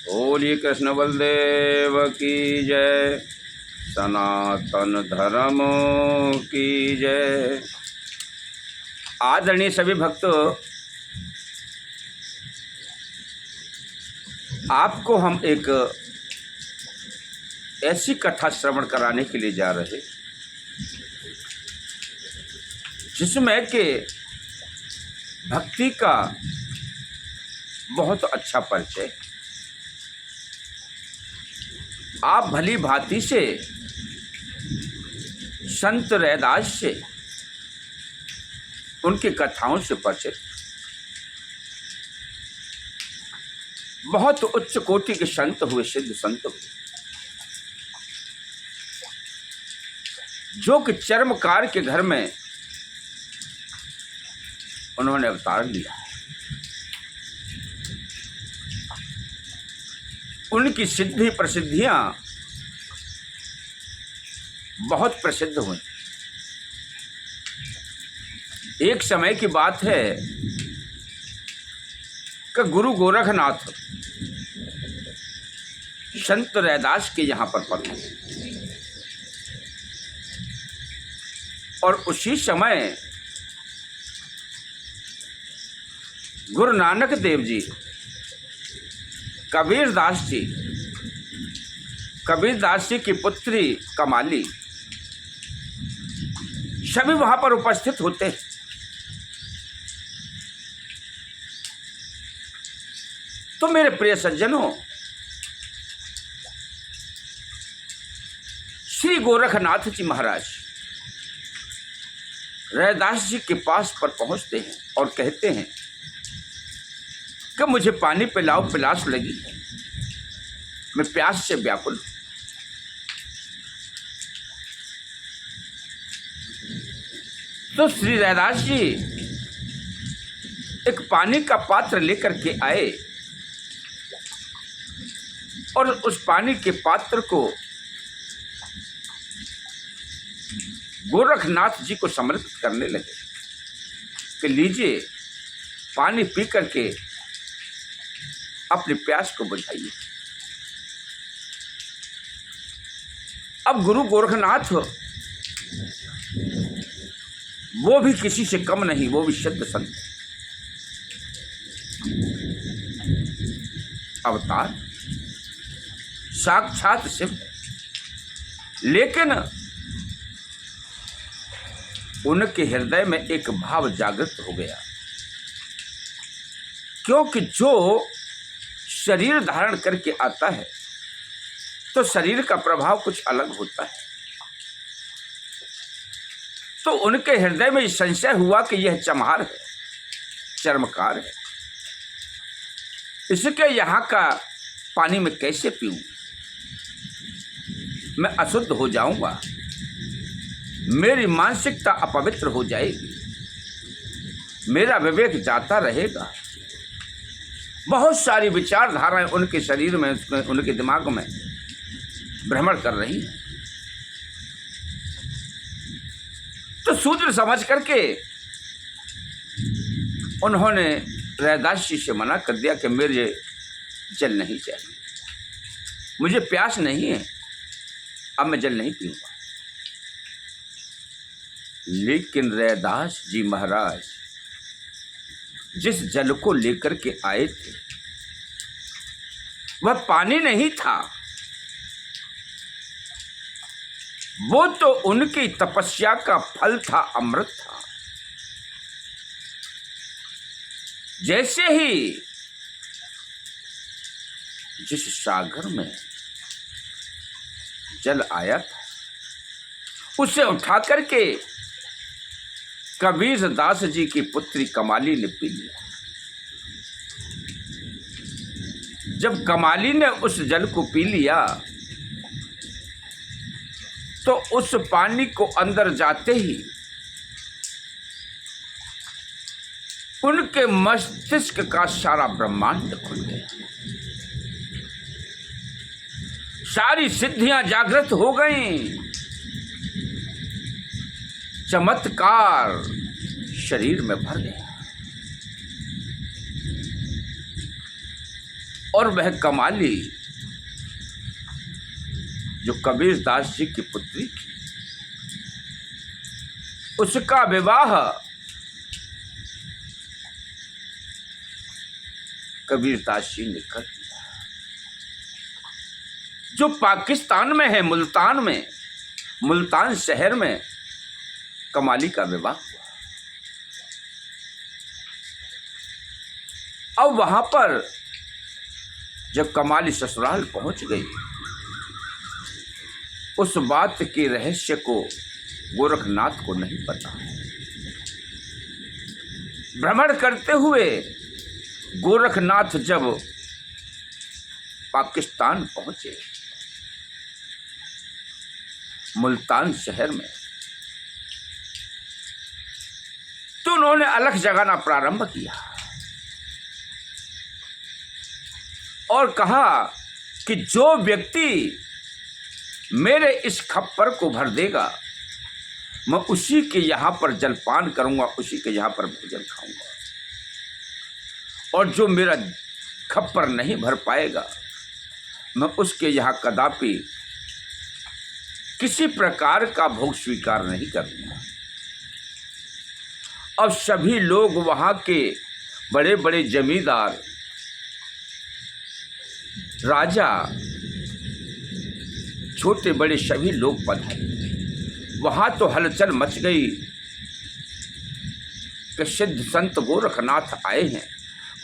बोलिए कृष्ण बलदेव की जय, सनातन धर्म की जय। आदरणीय सभी भक्तों, आपको हम एक ऐसी कथा श्रवण कराने के लिए जा रहे जिसमें कि भक्ति का बहुत अच्छा परिचय। आप भली भांति से संत रैदास से, उनकी कथाओं से परिचित, बहुत उच्च कोटि के संत हुए, सिद्ध संत हुए, जो कि चर्मकार के घर में उन्होंने अवतार लिया। उनकी सिद्धि प्रसिद्धियां बहुत प्रसिद्ध हुई। एक समय की बात है कि गुरु गोरखनाथ संत रैदास के यहाँ पर पहुंचे और उसी समय गुरु नानक देव जी, कबीरदास जी की पुत्री कमाली सभी वहां पर उपस्थित होते हैं। तो मेरे प्रिय सज्जनों, श्री गोरखनाथ जी महाराज रैदास जी के पास पर पहुंचते हैं और कहते हैं कि मुझे पानी पिलाओ, प्यास लगी, मैं प्यास से व्याकुल हूं। तो श्री रैदास जी एक पानी का पात्र लेकर के आए और उस पानी के पात्र को गोरखनाथ जी को समर्पित करने लगे कि लीजिए, पानी पी करके अपनी प्यास को बुझाइए। अब गुरु गोरखनाथ वो भी किसी से कम नहीं, वो भी सिद्ध संत, अवतार, साक्षात शिव। लेकिन उनके हृदय में एक भाव जागृत हो गया, क्योंकि जो शरीर धारण करके आता है तो शरीर का प्रभाव कुछ अलग होता है। तो उनके हृदय में संशय हुआ कि यह चमहार है, चर्मकार है, इसके यहाँ का पानी मैं कैसे पीऊं? मैं अशुद्ध हो जाऊंगा, मेरी मानसिकता अपवित्र हो जाएगी, मेरा विवेक जाता रहेगा। बहुत सारी विचारधाराएं उनके शरीर में, उनके दिमाग में भ्रमण कर रही हैं। तो शूद्र समझ करके उन्होंने रैदास जी से मना कर दिया कि मुझे जल नहीं चाहिए, मुझे प्यास नहीं है, अब मैं जल नहीं पीऊंगा। लेकिन रैदास जी महाराज जिस जल को लेकर के आए थे वह पानी नहीं था, वो तो उनकी तपस्या का फल था, अमृत था। जैसे ही जिस सागर में जल आया था उसे उठा करके कबीरदास जी की पुत्री कमाली ने पी लिया। जब कमाली ने उस जल को पी लिया तो उस पानी को अंदर जाते ही उनके मस्तिष्क का सारा ब्रह्मांड खुल गया, सारी सिद्धियां जागृत हो गईं, चमत्कार शरीर में भर गया और वह कमाली जो कबीर दास जी की पुत्री थी, उसका विवाह कबीर दास जी ने कर दिया। जो पाकिस्तान में है, मुल्तान शहर में कमाली का विवाह हुआ। अब वहां पर जब कमाली ससुराल पहुंच गई, उस बात के रहस्य को गोरखनाथ को नहीं पता। भ्रमण करते हुए गोरखनाथ जब पाकिस्तान पहुंचे, मुल्तान शहर में, तो उन्होंने अलख जगाना प्रारंभ किया और कहा कि जो व्यक्ति मेरे इस खप्पर को भर देगा, मैं उसी के यहां पर जलपान करूंगा, उसी के यहां पर भोजन खाऊंगा। और जो मेरा खप्पर नहीं भर पाएगा, मैं उसके यहां कदापि किसी प्रकार का भोग स्वीकार नहीं करूंगा। अब सभी लोग, वहां के बड़े बड़े जमींदार, राजा, छोटे बड़े सभी लोग पधारे। वहां तो हलचल मच गई कि सिद्ध संत गोरखनाथ आए हैं,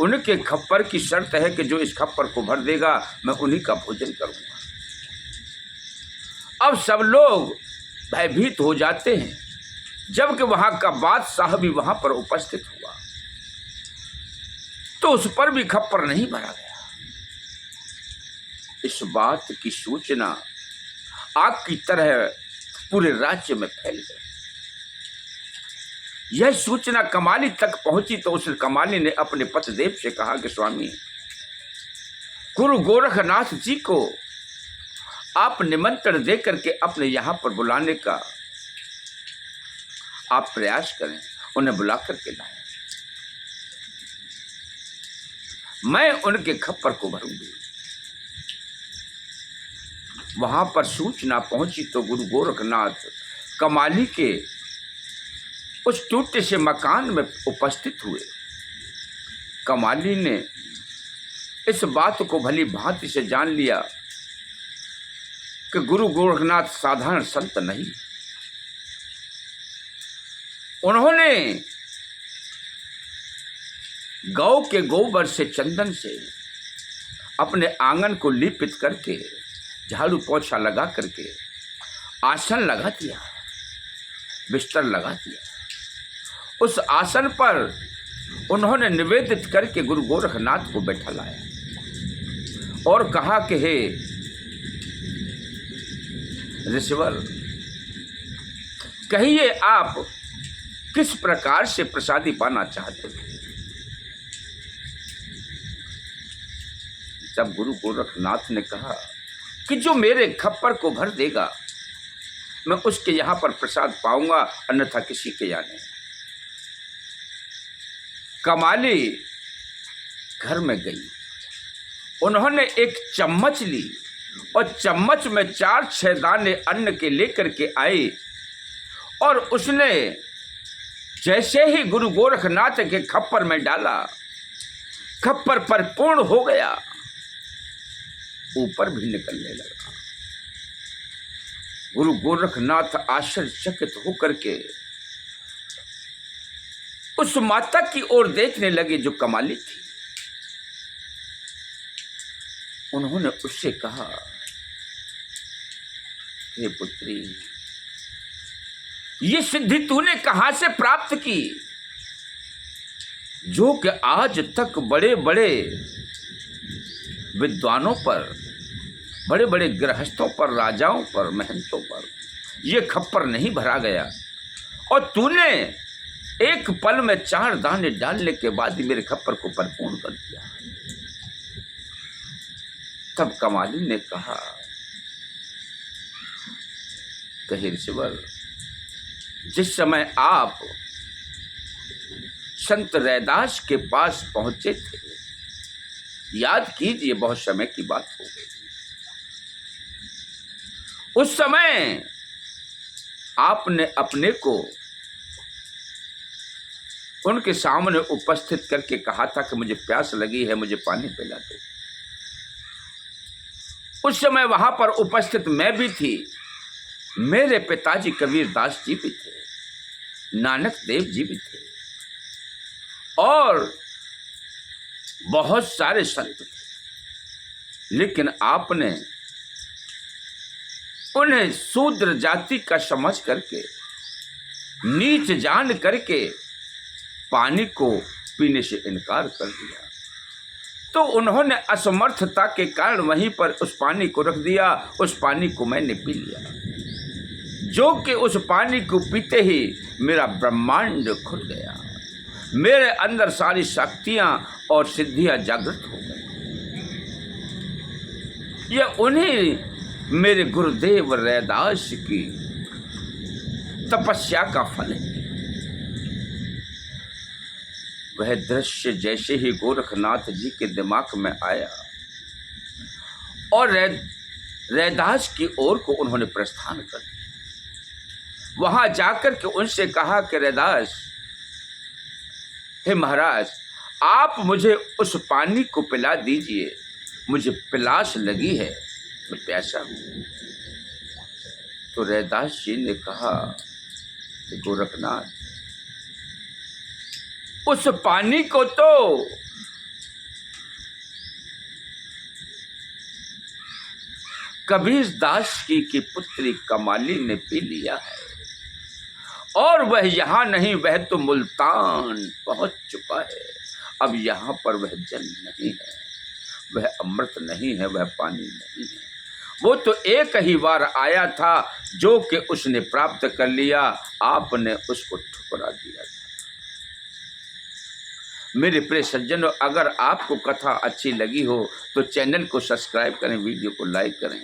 उनके खप्पर की शर्त है कि जो इस खप्पर को भर देगा, मैं उन्हीं का भोजन करूंगा। अब सब लोग भयभीत हो जाते हैं, जबकि वहां का बादशाह भी वहां पर उपस्थित हुआ, तो उस पर भी खप्पर नहीं भरा गया। इस बात की सूचना आग की तरह पूरे राज्य में फैल गई। यह सूचना कमाली तक पहुंची तो उस कमाली ने अपने पतिदेव से कहा कि स्वामी, गुरु गोरखनाथ जी को आप निमंत्रण देकर के अपने यहां पर बुलाने का आप प्रयास करें, उन्हें बुला करके लाएं, मैं उनके खप्पर को भरूंगी। वहां पर सूचना पहुंची तो गुरु गोरखनाथ कमाली के उस टूटे से मकान में उपस्थित हुए। कमाली ने इस बात को भली भांति से जान लिया कि गुरु गोरखनाथ साधारण संत नहीं। उन्होंने गौ के गोबर से, चंदन से अपने आंगन को लेपित करके, झाड़ू पोछा लगा करके आसन लगा दिया, बिस्तर लगा दिया। उस आसन पर उन्होंने निवेदित करके गुरु गोरखनाथ को बैठा लाया और कहा कि हे ऋषिवर, कहिए आप किस प्रकार से प्रसादी पाना चाहते हैं। जब गुरु गोरखनाथ ने कहा कि जो मेरे खप्पर को भर देगा, मैं उसके यहां पर प्रसाद पाऊंगा, अन्यथा किसी के यहां नहीं। कमाली घर में गई, उन्होंने एक चम्मच ली और चम्मच में 4-6 दाने अन्न के लेकर के आई और उसने जैसे ही गुरु गोरखनाथ के खप्पर में डाला, खप्पर परिपूर्ण हो गया, ऊपर भी निकलने लगा। गुरु गोरखनाथ आश्चर्यचकित होकर के उस माता की ओर देखने लगे जो कमाली थी। उन्होंने उससे कहा, हे पुत्री, ये सिद्धि तूने कहां से प्राप्त की, जो कि आज तक बड़े बड़े विद्वानों पर, बड़े बड़े गृहस्थों पर, राजाओं पर, महंतों पर ये खप्पर नहीं भरा गया, और तूने एक पल में 4 दाने डालने के बाद ही मेरे खप्पर को परिपूर्ण कर दिया। तब कमाली ने कहा, कहे ऋषिवर, जिस समय आप संत रैदास के पास पहुंचे थे, याद कीजिए, बहुत समय की बात हो गई। उस समय आपने अपने को उनके सामने उपस्थित करके कहा था कि मुझे प्यास लगी है, मुझे पानी पिला दो। उस समय वहां पर उपस्थित मैं भी थी, मेरे पिताजी कबीर दास जी भी थे, नानक देव जी भी थे और बहुत सारे संत थे। लेकिन आपने उन्हें शूद्र जाति का समझ करके, नीच जान करके पानी को पीने से इनकार कर दिया। तो उन्होंने असमर्थता के कारण वहीं पर उस पानी को रख दिया। उस पानी को मैंने पी लिया, जो कि उस पानी को पीते ही मेरा ब्रह्मांड खुल गया, मेरे अंदर सारी शक्तियां और सिद्धियां जागृत हो गई। यह उन्हीं मेरे गुरुदेव रैदास की तपस्या का फल है। वह दृश्य जैसे ही गोरखनाथ जी के दिमाग में आया और रैदास की ओर को उन्होंने प्रस्थान कर दिया। वहां जाकर के उनसे कहा कि रैदास, हे महाराज, आप मुझे उस पानी को पिला दीजिए, मुझे प्यास लगी है, मैं प्यासा हूं। तो रैदास जी ने कहा कि गोरखनाथ, उस पानी को तो कबीर दास की पुत्री कमाली ने पी लिया है और वह यहाँ नहीं, वह तो मुल्तान पहुंच चुका है। अब यहाँ पर वह जल नहीं है, वह अमृत नहीं है, वह पानी नहीं है। वो तो एक ही बार आया था जो कि उसने प्राप्त कर लिया, आपने उसको ठुकरा दिया था। मेरे प्रिय सज्जनों, अगर आपको कथा अच्छी लगी हो तो चैनल को सब्सक्राइब करें, वीडियो को लाइक करें।